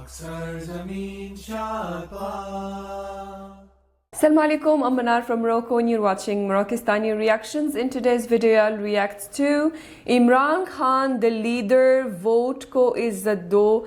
Assalamu alaikum, I'm Manar from Morocco and you're watching Moroccistani Reactions. In today's video I'll react to Imran Khan, the leader, vote ko izzat do,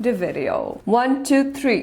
the video. 1, 2, 3.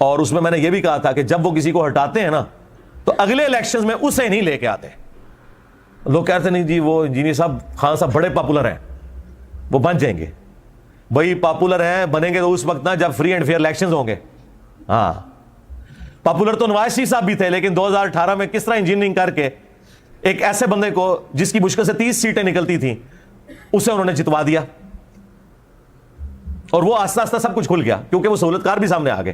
اور اس میں نے یہ بھی کہا تھا کہ جب وہ کسی کو ہٹاتے ہیں نا تو اگلے الیکشنز میں اسے نہیں لے کے آتے. لوگ کہتے نہیں جی وہ انجینئر صاحب خان صاحب بڑے پاپولر ہیں, وہ بن جائیں گے. بھائی پاپولر ہیں بنیں گے تو اس وقت نا جب فری اینڈ فیئر الیکشنز ہوں گے. ہاں پاپولر تو نواز شریف صاحب بھی تھے, لیکن 2018 میں کس طرح انجینئرنگ کر کے ایک ایسے بندے کو جس کی مشکل سے 30 سیٹیں نکلتی تھیں اسے انہوں نے جتوا دیا, اور وہ آہستہ آہستہ سب کچھ کھل گیا کیونکہ وہ سہولت کار بھی سامنے آ گئے.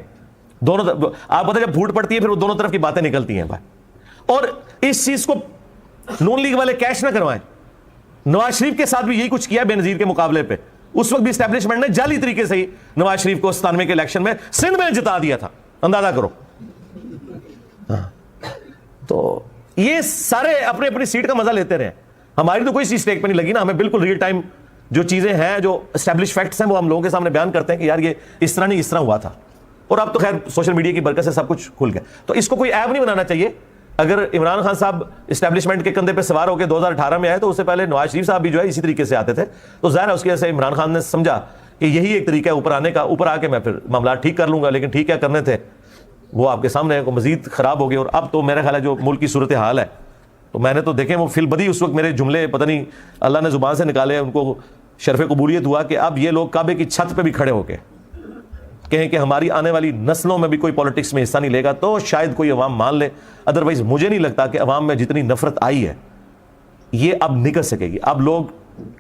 دونوں آپ پتہ جب پھوٹ پڑتی ہے پھر وہ دونوں طرف کی باتیں نکلتی ہیں بھائی. اور اس چیز کو نون لیگ والے کیش نہ کروائیں. نواز شریف کے ساتھ بھی یہی کچھ کیا بے نظیر کے مقابلے پہ. اس وقت بھی اسٹیبلشمنٹ نے جعلی طریقے سے ہی نواز شریف کو 97 کے الیکشن میں سندھ میں جتا دیا تھا, اندازہ کرو. تو یہ سارے اپنے اپنی سیٹ کا مزہ لیتے رہے. ہماری تو کوئی چیز اسٹیک پہ نہیں لگی نا, ہمیں بالکل ریئل ٹائم جو چیزیں ہیں جو اسٹیبلش فیکٹس ہیں وہ ہم لوگوں کے سامنے بیان کرتے ہیں کہ یار یہ اس طرح نہیں اس طرح ہوا تھا. اور اب تو خیر سوشل میڈیا کی برکت سے سب کچھ کھل گیا, تو اس کو کوئی ایب نہیں بنانا چاہیے. اگر عمران خان صاحب اسٹیبلشمنٹ کے کندھے پہ سوار ہو کے 2018 میں آئے تو اس سے پہلے نواز شریف صاحب بھی جو ہے اسی طریقے سے آتے تھے. تو ظاہر ہے اس کی وجہ سے عمران خان نے سمجھا کہ یہی ایک طریقہ ہے اوپر آنے کا, اوپر آ کے میں پھر معاملات ٹھیک کر لوں گا. لیکن ٹھیک کیا کرنے تھے وہ آپ کے سامنے مزید خراب ہو گئے. اور اب تو میرا خیال ہے جو ملک کی صورت حال ہے, تو میں نے تو دیکھیں وہ فی البدی اس وقت میرے جملے پتہ نہیں اللہ نے زبان سے نکالے, ان کو شرف قبولیت ہوا کہ اب یہ لوگ کعبے کی چھت پہ بھی کھڑے ہو کے کہیں کہ ہماری آنے والی نسلوں میں بھی کوئی پالیٹکس میں حصہ نہیں لے گا تو شاید کوئی عوام مان لے. ادروائز مجھے نہیں لگتا کہ عوام میں جتنی نفرت آئی ہے یہ اب نکل سکے گی. اب لوگ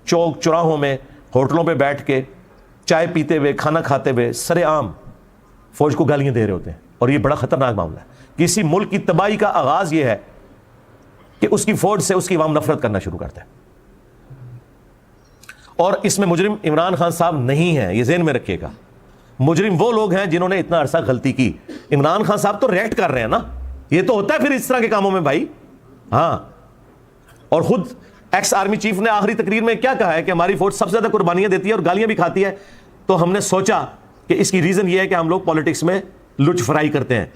چوک چوراہوں میں ہوٹلوں پہ بیٹھ کے چائے پیتے ہوئے کھانا کھاتے ہوئے سرے عام فوج کو گالیاں دے رہے ہوتے ہیں, اور یہ بڑا خطرناک معاملہ ہے. کسی ملک کی تباہی کا آغاز یہ ہے کہ اس کی فوج سے اس کی عوام نفرت کرنا شروع کرتا ہے. اور اس میں مجرم عمران خان صاحب نہیں ہیں, یہ ذہن میں رکھیے گا. مجرم وہ لوگ ہیں جنہوں نے اتنا عرصہ غلطی کی. عمران خان صاحب تو ریئیکٹ کر رہے ہیں نا, یہ تو ہوتا ہے پھر اس طرح کے کاموں میں بھائی. ہاں, اور خود ایکس آرمی چیف نے آخری تقریر میں کیا کہا ہے کہ ہماری فوج سب سے زیادہ قربانیاں دیتی ہے اور گالیاں بھی کھاتی ہے. تو ہم نے سوچا کہ اس کی ریزن یہ ہے کہ ہم لوگ پالیٹکس میں لچ فرائی کرتے ہیں,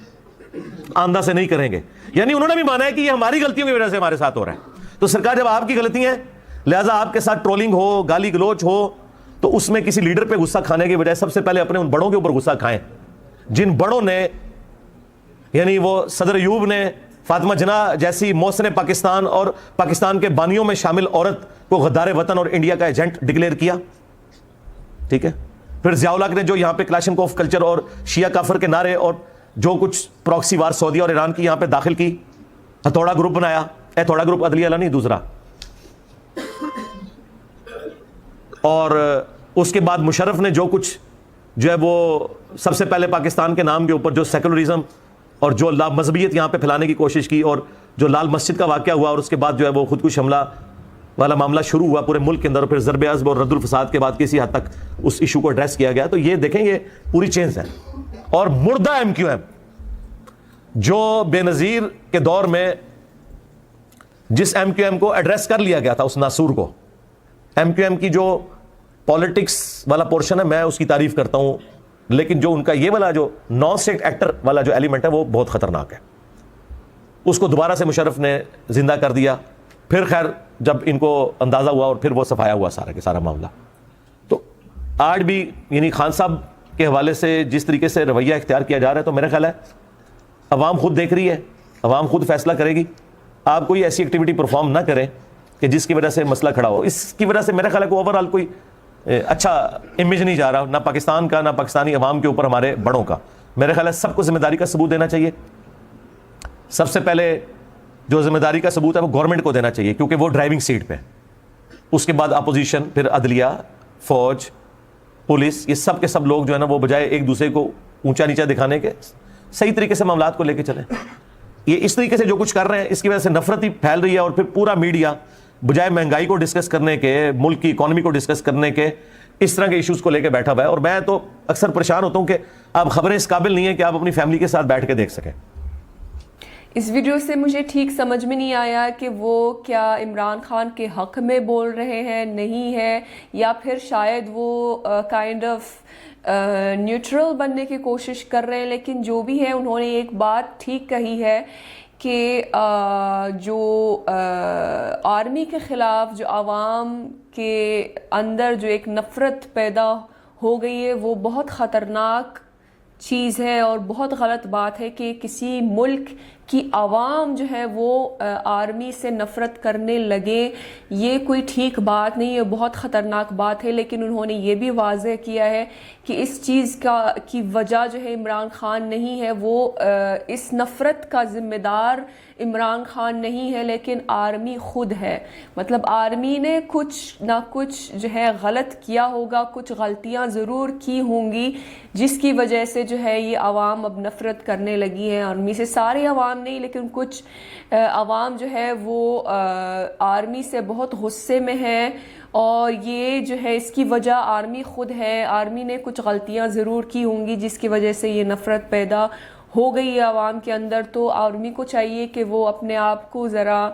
آندہ سے نہیں کریں گے. یعنی انہوں نے بھی مانا ہے کہ یہ ہماری غلطیوں کی وجہ سے ہمارے ساتھ ہو رہا ہے. تو سرکار جب آپ کی غلطی ہے لہٰذا آپ کے ساتھ ٹرولنگ ہو, گالی گلوچ ہو, تو اس میں کسی لیڈر پہ غصہ کھانے کی بجائے سب سے پہلے اپنے ان بڑوں کے اوپر غصہ کھائیں جن بڑوں نے, یعنی وہ صدر ایوب نے فاطمہ جناح جیسی محسن پاکستان اور پاکستان کے بانیوں میں شامل عورت کو غدار وطن اور انڈیا کا ایجنٹ ڈکلیئر کیا. ٹھیک ہے, پھر ضیاء الحق نے جو یہاں پہ کلاشنکوف کلچر اور شیعہ کافر کے نعرے اور جو کچھ پراکسی وار سعودیہ اور ایران کی یہاں پہ داخل کی, ہتھوڑا گروپ بنایا. ہتھوڑا گروپ عدلیہ والا نہیں, دوسرا. اور اس کے بعد مشرف نے جو کچھ جو ہے وہ سب سے پہلے پاکستان کے نام کے اوپر جو سیکولرزم اور جو لا مذہبیت یہاں پہ پھیلانے کی کوشش کی, اور جو لال مسجد کا واقعہ ہوا اور اس کے بعد جو ہے وہ خودکش حملہ والا معاملہ شروع ہوا پورے ملک کے اندر, اور پھر ضرب عضب اور رد الفساد کے بعد کسی حد تک اس ایشو کو ایڈریس کیا گیا. تو یہ دیکھیں یہ پوری چینز ہے. اور مردہ ایم کیو ایم جو بے نظیر کے دور میں جس ایم کیو ایم کو ایڈریس کر لیا گیا تھا, اس ناسور کو, ایم کیو ایم کی جو پالیٹکس والا پورشن ہے میں اس کی تعریف کرتا ہوں, لیکن جو ان کا یہ والا جو نان اسٹیٹ ایکٹر والا جو ایلیمنٹ ہے وہ بہت خطرناک ہے. اس کو دوبارہ سے مشرف نے زندہ کر دیا. پھر خیر جب ان کو اندازہ ہوا اور پھر وہ صفایا ہوا سارا کے سارا معاملہ. تو آج بھی یعنی خان صاحب کے حوالے سے جس طریقے سے رویہ اختیار کیا جا رہا ہے, تو میرا خیال ہے عوام خود دیکھ رہی ہے, عوام خود فیصلہ کرے گی. آپ کوئی ایسی ایکٹیویٹی پرفارم نہ کریں کہ جس کی وجہ سے مسئلہ کھڑا ہو. اس کی وجہ سے میرا خیال ہے کہ اوور آل کوئی اچھا امیج نہیں جا رہا, نہ پاکستان کا نہ پاکستانی عوام کے اوپر ہمارے بڑوں کا. میرے خیال ہے سب کو ذمہ داری کا ثبوت دینا چاہیے. سب سے پہلے جو ذمہ داری کا ثبوت ہے وہ گورنمنٹ کو دینا چاہیے کیونکہ وہ ڈرائیونگ سیٹ پہ. اس کے بعد اپوزیشن, پھر عدلیہ, فوج, پولیس, یہ سب کے سب لوگ جو ہے نا وہ بجائے ایک دوسرے کو اونچا نیچا دکھانے کے صحیح طریقے سے معاملات کو لے کے چلیں. یہ اس طریقے سے جو کچھ کر رہے ہیں اس کی وجہ سے نفرت ہی پھیل رہی ہے. اور پھر پورا میڈیا بجائے مہنگائی کو ڈسکس کرنے کے, ملک کی اکانومی کو ڈسکس کرنے کے, اس طرح کے ایشوز کو لے کے بیٹھا ہوا ہے. اور میں تو اکثر پریشان ہوتا ہوں کہ آپ خبریں اس قابل نہیں ہیں کہ آپ اپنی فیملی کے ساتھ بیٹھ کے دیکھ سکیں. اس ویڈیو سے مجھے ٹھیک سمجھ میں نہیں آیا کہ وہ کیا عمران خان کے حق میں بول رہے ہیں, نہیں ہے, یا پھر شاید وہ کائنڈ آف نیوٹرل بننے کی کوشش کر رہے ہیں. لیکن جو بھی ہے انہوں نے ایک بات ٹھیک کہی ہے کہ جو آرمی کے خلاف جو عوام کے اندر جو ایک نفرت پیدا ہو گئی ہے وہ بہت خطرناک چیز ہے اور بہت غلط بات ہے کہ کسی ملک کی عوام جو ہے وہ آرمی سے نفرت کرنے لگے. یہ کوئی ٹھیک بات نہیں ہے, بہت خطرناک بات ہے. لیکن انہوں نے یہ بھی واضح کیا ہے کہ اس چیز کی وجہ جو ہے عمران خان نہیں ہے, وہ اس نفرت کا ذمہ دار عمران خان نہیں ہے لیکن آرمی خود ہے. مطلب آرمی نے کچھ نہ کچھ جو ہے غلط کیا ہوگا, کچھ غلطیاں ضرور کی ہوں گی جس کی وجہ سے جو ہے یہ عوام اب نفرت کرنے لگی ہے آرمی سے. سارے عوام نہیں لیکن کچھ عوام جو ہے وہ آرمی سے بہت غصے میں ہے, اور یہ جو ہے اس کی وجہ آرمی خود ہے. آرمی نے کچھ غلطیاں ضرور کی ہوں گی جس کی وجہ سے یہ نفرت پیدا ہو گئی ہے عوام کے اندر. تو آرمی کو چاہیے کہ وہ اپنے آپ کو ذرا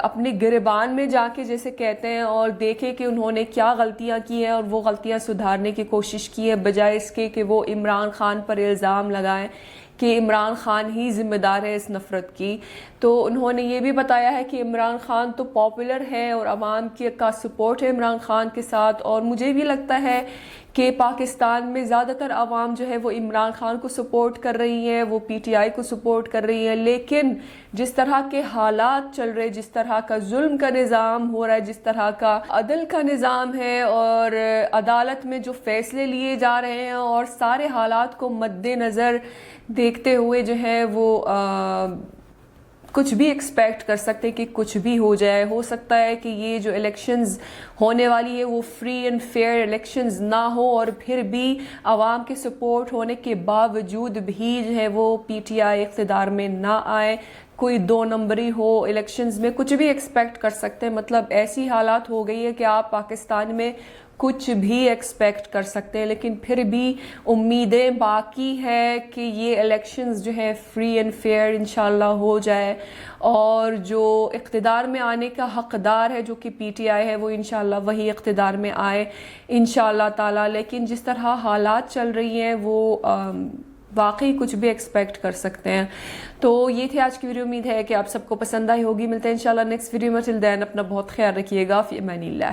اپنے گریبان میں جا کے جیسے کہتے ہیں اور دیکھے کہ انہوں نے کیا غلطیاں کی ہیں اور وہ غلطیاں سدھارنے کی کوشش کی ہے, بجائے اس کے کہ وہ عمران خان پر الزام لگائیں کہ عمران خان ہی ذمہ دار ہے اس نفرت کی. تو انہوں نے یہ بھی بتایا ہے کہ عمران خان تو پاپولر ہے اور عوام کا سپورٹ ہے عمران خان کے ساتھ, اور مجھے بھی لگتا ہے کہ پاکستان میں زیادہ تر عوام جو ہے وہ عمران خان کو سپورٹ کر رہی ہے, وہ پی ٹی آئی کو سپورٹ کر رہی ہے. لیکن جس طرح کے حالات چل رہے, جس طرح کا ظلم کا نظام ہو رہا ہے, جس طرح کا عدل کا نظام ہے اور عدالت میں جو فیصلے لیے جا رہے ہیں, اور سارے حالات کو مد نظر دیکھتے ہوئے جو ہے وہ کچھ بھی ایکسپیکٹ کر سکتے کہ کچھ بھی ہو جائے. ہو سکتا ہے کہ یہ جو الیکشنز ہونے والی ہے وہ فری اینڈ فیئر الیکشنز نہ ہو, اور پھر بھی عوام کے سپورٹ ہونے کے باوجود بھی جو ہے وہ پی ٹی آئی اقتدار میں نہ آئے, کوئی 2 نمبری ہو الیکشنز میں. کچھ بھی ایکسپیکٹ کر سکتے ہیں. مطلب ایسی حالات ہو گئی ہے کہ آپ پاکستان میں کچھ بھی ایکسپیکٹ کر سکتے ہیں, لیکن پھر بھی امیدیں باقی ہے کہ یہ الیکشنز جو ہے فری اینڈ فیئر انشاءاللہ ہو جائے, اور جو اقتدار میں آنے کا حقدار ہے جو کہ پی ٹی آئی ہے وہ انشاءاللہ وہی اقتدار میں آئے انشاءاللہ تعالی. لیکن جس طرح حالات چل رہی ہیں وہ واقعی کچھ بھی ایکسپیکٹ کر سکتے ہیں. تو یہ تھی آج کی ویڈیو. امید ہے کہ آپ سب کو پسند آئی ہوگی. ملتے ہیں انشاءاللہ نیکسٹ ویڈیو میں. ٹل دین اپنا بہت خیال رکھیے گا. فی امان اللہ.